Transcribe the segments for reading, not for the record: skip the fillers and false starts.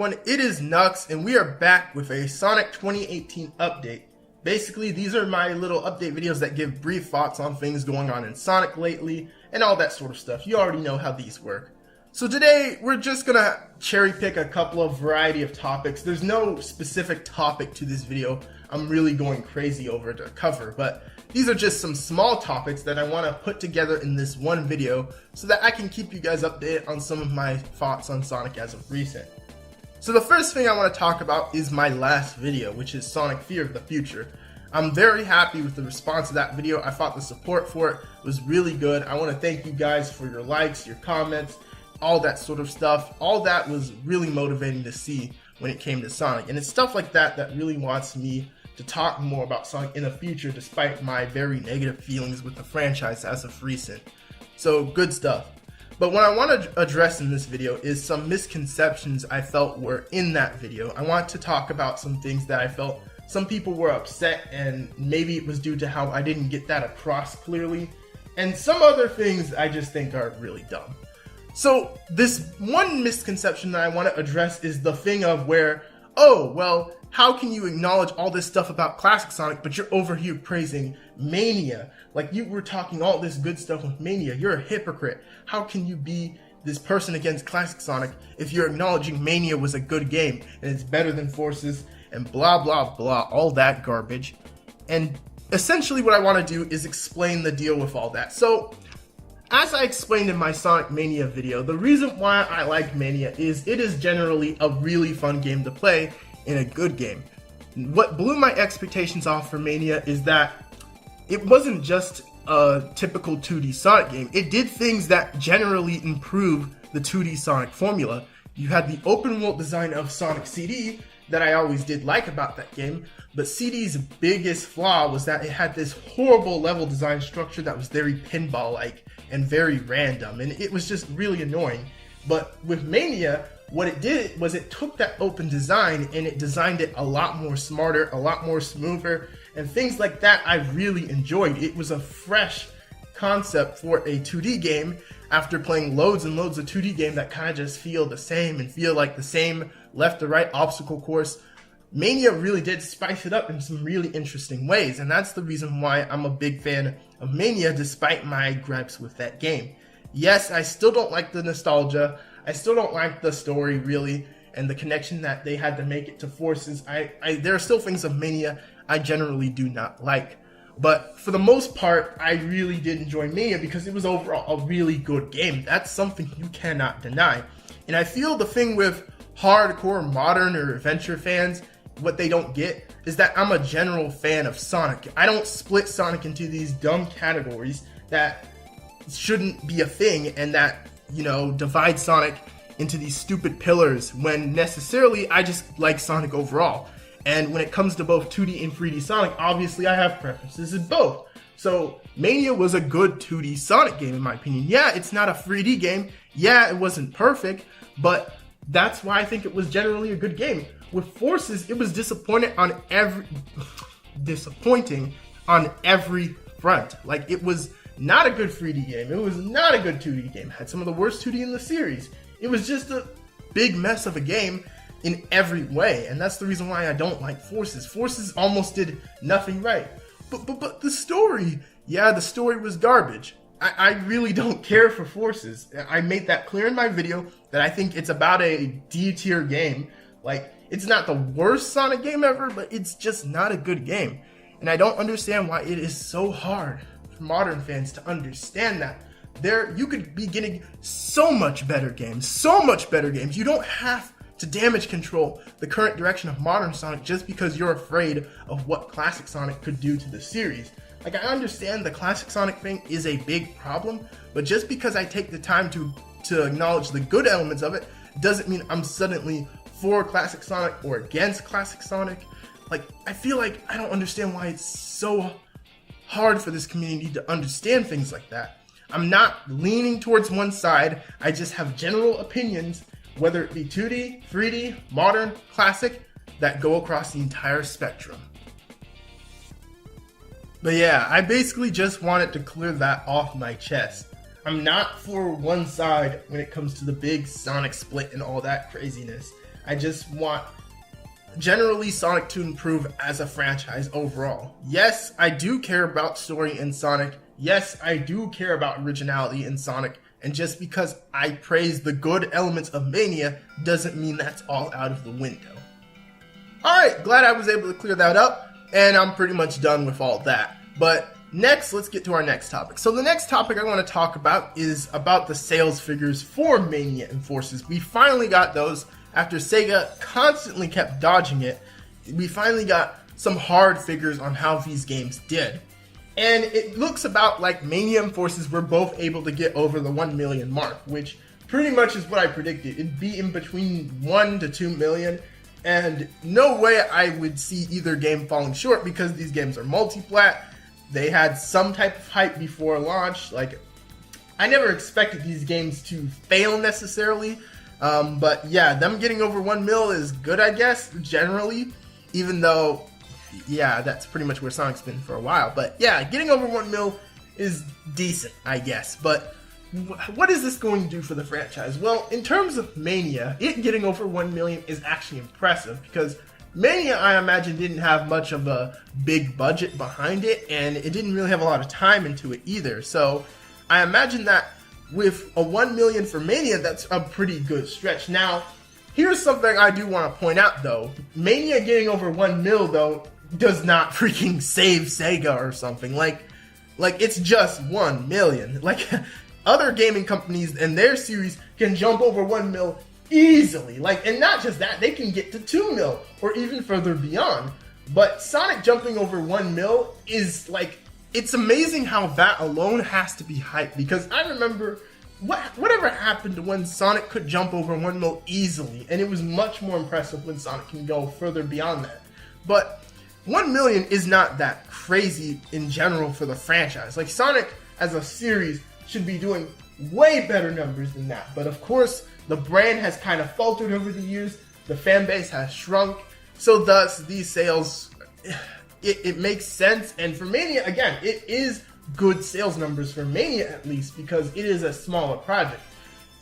everyone, it is Nux, and we are back with a Sonic 2018 update. Basically, these are my little update videos that give brief thoughts on things going on in Sonic lately, and all that sort of stuff. You already know how these work. So today, we're just gonna cherry pick a couple of variety of topics. There's no specific topic to this video I'm really going crazy over to cover, but these are just some small topics that I want to put together in this one video so that I can keep you guys updated on some of my thoughts on Sonic as of recent. So the first thing I want to talk about is my last video, which is Sonic Fear of the Future. I'm very happy with the response to that video. I thought the support for it was really good. I want to thank you guys for your likes, your comments, all that sort of stuff. All that was really motivating to see when it came to Sonic. And it's stuff like that that really wants me to talk more about Sonic in the future, despite my very negative feelings with the franchise as of recent. So good stuff. But what I want to address in this video is some misconceptions I felt were in that video. I want to talk about some things that I felt some people were upset, and maybe it was due to how I didn't get that across clearly, and some other things I just think are really dumb. So this one misconception that I want to address is the thing of where, oh, well, how can you acknowledge all this stuff about Classic Sonic, but you're over here praising Mania? Like, you were talking all this good stuff with Mania. You're a hypocrite. How can you be this person against Classic Sonic if you're acknowledging Mania was a good game and it's better than Forces and blah, blah, blah, all that garbage? And essentially what I want to do is explain the deal with all that. So, as I explained in my Sonic Mania video, the reason why I like Mania is it is generally a really fun game to play in a good game. What blew my expectations off for Mania is that it wasn't just a typical 2D Sonic game. It did things that generally improve the 2D Sonic formula. You had the open world design of Sonic CD that I always did like about that game, but CD's biggest flaw was that it had this horrible level design structure that was very pinball-like and very random, and it was just really annoying. But with Mania, what it did was it took that open design and it designed it a lot more smarter, a lot more smoother, and things like that I really enjoyed. It was a fresh concept for a 2D game after playing loads and loads of 2D games that kind of just feel the same and feel like the same left to right obstacle course. Mania really did spice it up in some really interesting ways, and that's the reason why I'm a big fan of Mania despite my gripes with that game. Yes, I still don't like the nostalgia. I still don't like the story, really, and the connection that they had to make it to Forces. There are still things of Mania I generally do not like. But for the most part, I really did enjoy Mania because it was overall a really good game. That's something you cannot deny. And I feel the thing with hardcore modern or adventure fans, what they don't get is that I'm a general fan of Sonic. I don't split Sonic into these dumb categories that shouldn't be a thing and that, you know, divide Sonic into these stupid pillars when necessarily I just like Sonic overall. And when it comes to both 2D and 3D Sonic, obviously I have preferences in both. So Mania was a good 2D Sonic game in my opinion. Yeah, it's not a 3D game. Yeah, it wasn't perfect, but that's why I think it was generally a good game. With Forces, it was disappointing on every front. Like, it was not a good 3D game. It was not a good 2D game. It had some of the worst 2D in the series. It was just a big mess of a game in every way, and that's the reason why I don't like Forces. Forces almost did nothing right. But the story, yeah, the story was garbage. I really don't care for Forces. I made that clear in my video that I think it's about a D tier game. Like, it's not the worst Sonic game ever, but it's just not a good game. And I don't understand why it is so hard for modern fans to understand that. You could be getting so much better games. You don't have to damage control the current direction of modern Sonic just because you're afraid of what Classic Sonic could do to the series. Like, I understand the Classic Sonic thing is a big problem, but just because I take the time to acknowledge the good elements of it doesn't mean I'm suddenly for Classic Sonic or against Classic Sonic. Like, I feel like I don't understand why it's so hard for this community to understand things like that. I'm not leaning towards one side, I just have general opinions, whether it be 2D, 3D, modern, classic, that go across the entire spectrum. But yeah, I basically just wanted to clear that off my chest. I'm not for one side when it comes to the big Sonic split and all that craziness. I just want generally Sonic to improve as a franchise overall. Yes, I do care about story in Sonic. Yes, I do care about originality in Sonic. And just because I praise the good elements of Mania doesn't mean that's all out of the window. Alright, glad I was able to clear that up, and I'm pretty much done with all that. But next, let's get to our next topic. So the next topic I want to talk about is about the sales figures for Mania and Forces. We finally got those after Sega constantly kept dodging it. We finally got some hard figures on how these games did. And it looks about like Mania and Forces were both able to get over the 1 million mark, which pretty much is what I predicted. It'd be in between 1 to 2 million. And no way I would see either game falling short because these games are multi-plat. They had some type of hype before launch. Like, I never expected these games to fail necessarily. But yeah, them getting over 1 mil is good, I guess, generally. Even though, yeah, that's pretty much where Sonic's been for a while. But yeah, getting over 1 mil is decent, I guess. But what is this going to do for the franchise? Well, in terms of Mania, it getting over 1 million is actually impressive because Mania, I imagine, didn't have much of a big budget behind it, and it didn't really have a lot of time into it either. So I imagine that with a 1 million for Mania, that's a pretty good stretch. Now, here's something I do want to point out though. Mania getting over 1 mil though does not freaking save Sega or something. Like it's just 1 million. Like, other gaming companies and their series can jump over 1 mil easily. Like, and not just that, they can get to 2 mil or even further beyond. But Sonic jumping over 1 mil is like, it's amazing how that alone has to be hyped, because I remember whatever happened to when Sonic could jump over 1 mil easily, and it was much more impressive when Sonic can go further beyond that. But 1 million is not that crazy in general for the franchise. Like, Sonic as a series should be doing way better numbers than that. But of course, the brand has kind of faltered over the years. The fan base has shrunk. So thus, these sales, it makes sense. And for Mania, again, it is good sales numbers for Mania at least, because it is a smaller project.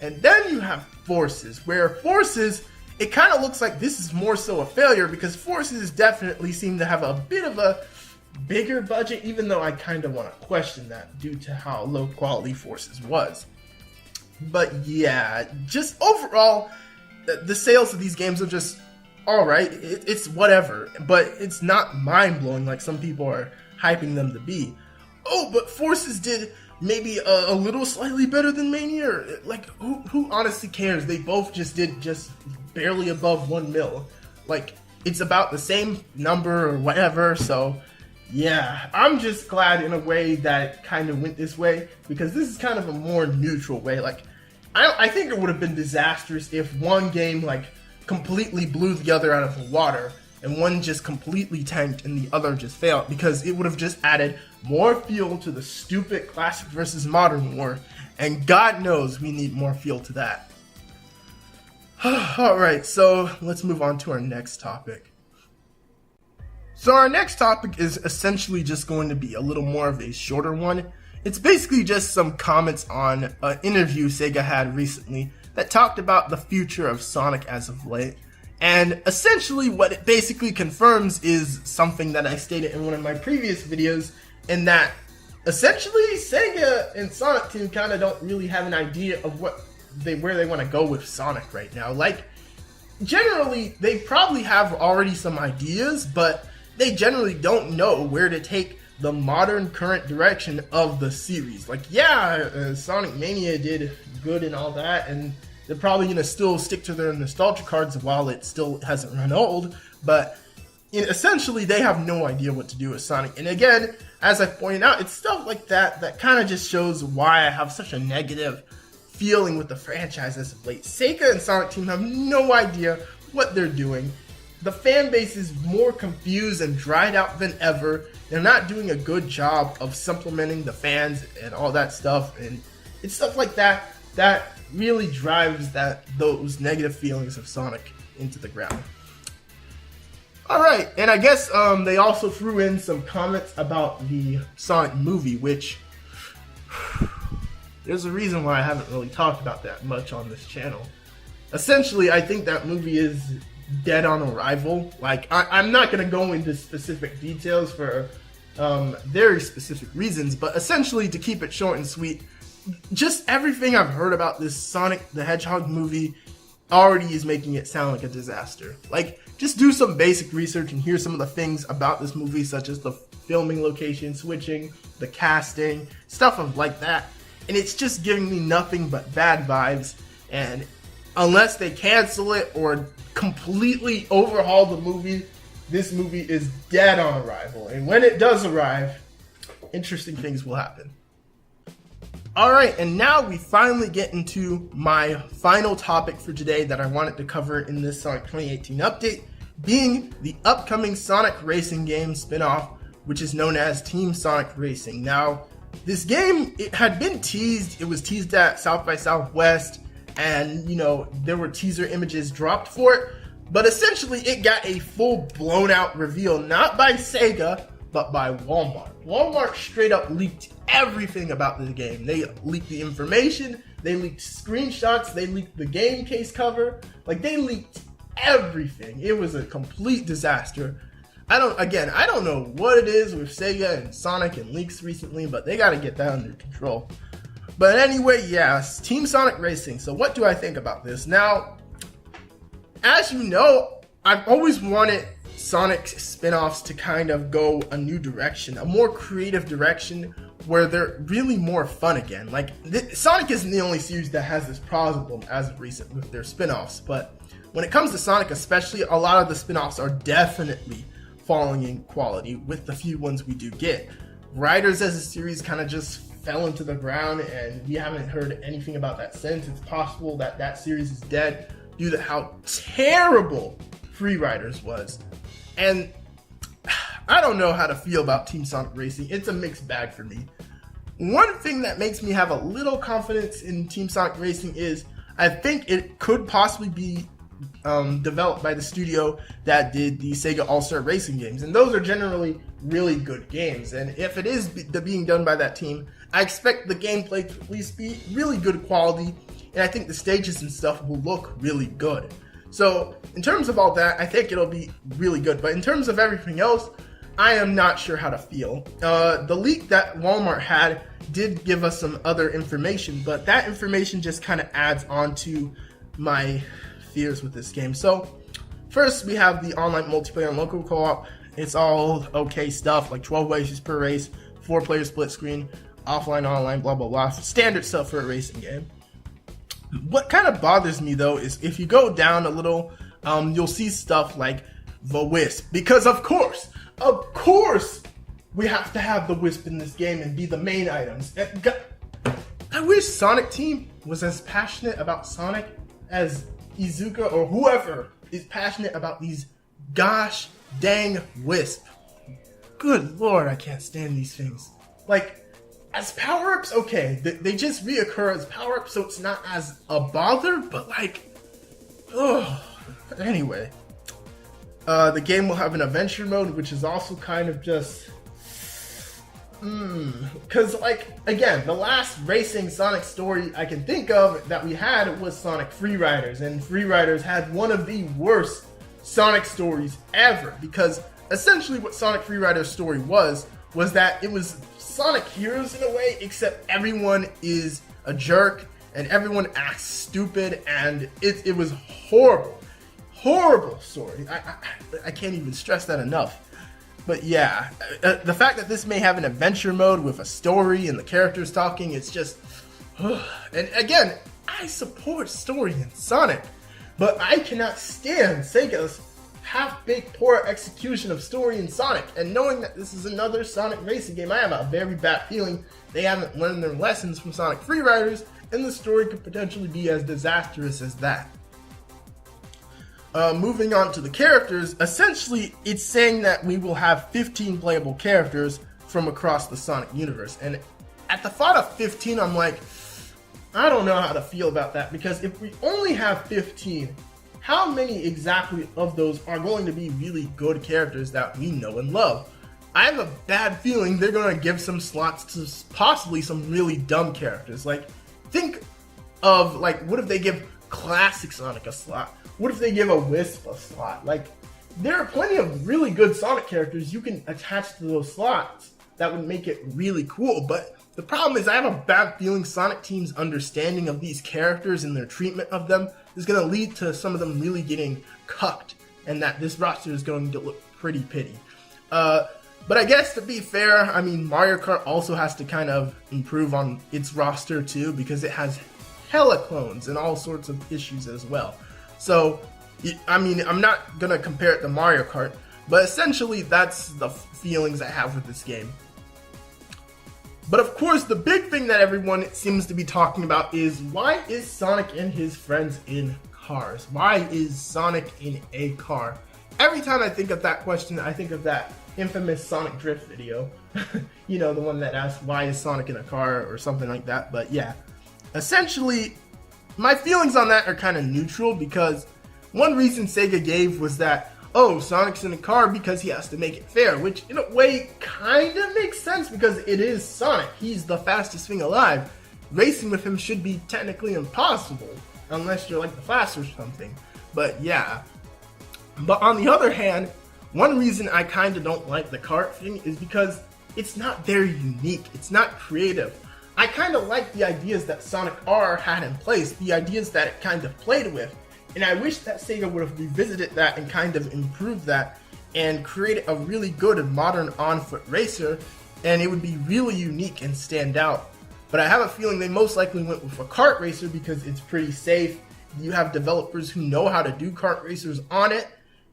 And then you have Forces, where Forces, it kind of looks like this is more so a failure, because Forces definitely seem to have a bit of a bigger budget, even though I kind of want to question that due to how low quality Forces was. But yeah, just overall, the sales of these games are just alright. It's whatever, but it's not mind-blowing like some people are hyping them to be. Oh, but Forces did maybe a little slightly better than Mania? Like, who honestly cares? They both just did just barely above 1 mil. Like, it's about the same number or whatever, so yeah, I'm just glad in a way that it kind of went this way, because this is kind of a more neutral way. Like, I think it would have been disastrous if one game, like, completely blew the other out of the water, and one just completely tanked and the other just failed, because it would have just added more fuel to the stupid classic versus modern war, and God knows we need more fuel to that. Alright, so let's move on to our next topic. So our next topic is essentially just going to be a little more of a shorter one. It's basically just some comments on an interview Sega had recently that talked about the future of Sonic as of late. And essentially what it basically confirms is something that I stated in one of my previous videos, in that essentially Sega and Sonic Team kind of don't really have an idea of where they want to go with Sonic right now. Like, generally they probably have already some ideas, but they generally don't know where to take the modern current direction of the series. Like, yeah, Sonic Mania did good and all that, and they're probably going to still stick to their nostalgia cards while it still hasn't run old, but essentially they have no idea what to do with Sonic. And again, as I pointed out, it's stuff like that that kind of just shows why I have such a negative feeling with the franchise as of late. Sega and Sonic Team have no idea what they're doing. The fan base is more confused and dried out than ever. They're not doing a good job of supplementing the fans and all that stuff, and it's stuff like that that really drives those negative feelings of Sonic into the ground. Alright, and I guess they also threw in some comments about the Sonic movie, which there's a reason why I haven't really talked about that much on this channel. Essentially, I think that movie is dead on arrival. Like, I'm not going to go into specific details for very specific reasons, but essentially, to keep it short and sweet, just everything I've heard about this Sonic the Hedgehog movie already is making it sound like a disaster. Like, just do some basic research and hear some of the things about this movie, such as the filming location switching, the casting, stuff of like that. And it's just giving me nothing but bad vibes. And unless they cancel it or completely overhaul the movie, this movie is dead on arrival. And when it does arrive, interesting things will happen. Alright, and now we finally get into my final topic for today that I wanted to cover in this Sonic 2018 update, being the upcoming Sonic Racing game spin-off, which is known as Team Sonic Racing. Now, this game, it had been teased. It was teased at South by Southwest, and, you know, there were teaser images dropped for it, but essentially it got a full blown-out reveal, not by Sega, but by Walmart. Walmart straight up leaked everything about the game. They leaked the information, they leaked screenshots, they leaked the game case cover, like they leaked everything. It was a complete disaster. I don't know what it is with Sega and Sonic and leaks recently, but they gotta get that under control. But anyway, yeah, Team Sonic Racing. So what do I think about this? Now, as you know, I've always wanted Sonic spin-offs to kind of go a new direction, a more creative direction where they're really more fun again. Like, Sonic isn't the only series that has this problem as of recent with their spin-offs, but when it comes to Sonic especially, a lot of the spin-offs are definitely falling in quality with the few ones we do get. Riders as a series kind of just fell into the ground, and we haven't heard anything about that since. It's possible that that series is dead due to how terrible Free Riders was. And I don't know how to feel about Team Sonic Racing. It's a mixed bag for me. One thing that makes me have a little confidence in Team Sonic Racing is I think it could possibly be developed by the studio that did the Sega All-Star Racing games. And those are generally really good games. And if it is being done by that team, I expect the gameplay to at least be really good quality. And I think the stages and stuff will look really good. So in terms of all that, I think it'll be really good. But in terms of everything else, I am not sure how to feel. The leak that Walmart had did give us some other information, but that information just kind of adds on to my fears with this game. So first, we have the online multiplayer and local co-op. It's all okay stuff, like 12 races per race, 4-player split screen, offline, online, blah, blah, blah. Standard stuff for a racing game. What kind of bothers me, though, is if you go down a little, you'll see stuff like the Wisp. Because, of course, we have to have the Wisp in this game and be the main items. I wish Sonic Team was as passionate about Sonic as Iizuka or whoever is passionate about these gosh dang Wisp. Good lord, I can't stand these things. Like, as power-ups, okay, they just reoccur as power-ups, so it's not as a bother, but like, oh, anyway. The game will have an adventure mode, which is also kind of just, because like, again, the last racing Sonic story I can think of that we had was Sonic Free Riders, and Free Riders had one of the worst Sonic stories ever, because essentially what Sonic Free Riders story was that it was Sonic Heroes in a way, except everyone is a jerk and everyone acts stupid, and it was horrible story. I can't even stress that enough. But yeah, the fact that this may have an adventure mode with a story and the characters talking, it's just, and again, I support story in Sonic, but I cannot stand Sega's half-baked poor execution of story in Sonic. And knowing that this is another Sonic racing game, I have a very bad feeling they haven't learned their lessons from Sonic Free Riders, and the story could potentially be as disastrous as that. Moving on to the characters, essentially it's saying that we will have 15 playable characters from across the Sonic universe. And at the thought of 15, I'm like, I don't know how to feel about that, because if we only have 15, how many exactly of those are going to be really good characters that we know and love? I have a bad feeling they're going to give some slots to possibly some really dumb characters. Like, think of, like, what if they give Classic Sonic a slot? What if they give a Wisp a slot? Like, there are plenty of really good Sonic characters you can attach to those slots that would make it really cool, but the problem is I have a bad feeling Sonic Team's understanding of these characters and their treatment of them is going to lead to some of them really getting cucked, and that this roster is going to look pretty pity. But I guess to be fair, I mean, Mario Kart also has to kind of improve on its roster too, because it has hella clones and all sorts of issues as well. So, I mean, I'm not going to compare it to Mario Kart, but essentially that's the feelings I have with this game. But of course, the big thing that everyone seems to be talking about is, why is Sonic and his friends in cars? Why is Sonic in a car? Every time I think of that question, I think of that infamous Sonic Drift video. You know, the one that asks, why is Sonic in a car, or something like that. But yeah, essentially, my feelings on that are kind of neutral, because one reason Sega gave was that, oh, Sonic's in a car because he has to make it fair, which in a way kind of makes sense because it is Sonic. He's the fastest thing alive. Racing with him should be technically impossible, unless you're like the Flash or something. But yeah. But on the other hand, one reason I kind of don't like the kart thing is because it's not very unique. It's not creative. I kind of like the ideas that Sonic R had in place, the ideas that it kind of played with. And I wish that Sega would have revisited that and kind of improved that and created a really good and modern on-foot racer, and it would be really unique and stand out. But I have a feeling they most likely went with a kart racer because it's pretty safe. You have developers who know how to do kart racers on it,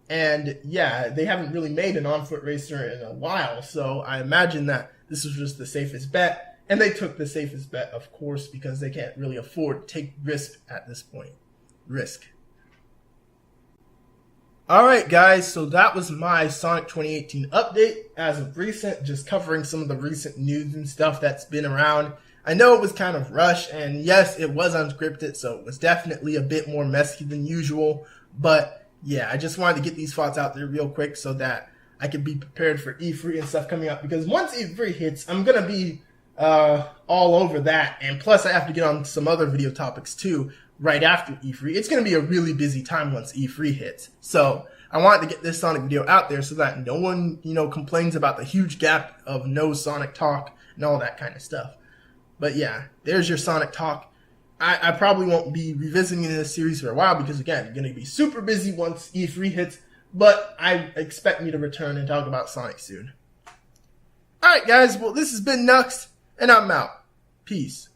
and yeah, they haven't really made an on-foot racer in a while, so I imagine that this was just the safest bet, and they took the safest bet, of course, because they can't really afford to take risk at this point. Risk. Alright guys, so that was my Sonic 2018 update as of recent, just covering some of the recent news and stuff that's been around. I know it was kind of rushed, and yes, it was unscripted, so it was definitely a bit more messy than usual, but yeah, I just wanted to get these thoughts out there real quick so that I could be prepared for E3 and stuff coming up, because once E3 hits, I'm going to be all over that, and plus I have to get on some other video topics too, right after E3. It's going to be a really busy time once E3 hits. So I wanted to get this Sonic video out there so that no one, complains about the huge gap of no Sonic talk and all that kind of stuff. But yeah, there's your Sonic talk. I probably won't be revisiting this series for a while because, again, I'm going to be super busy once E3 hits, but I expect me to return and talk about Sonic soon. Alright guys, well this has been Nux, and I'm out. Peace.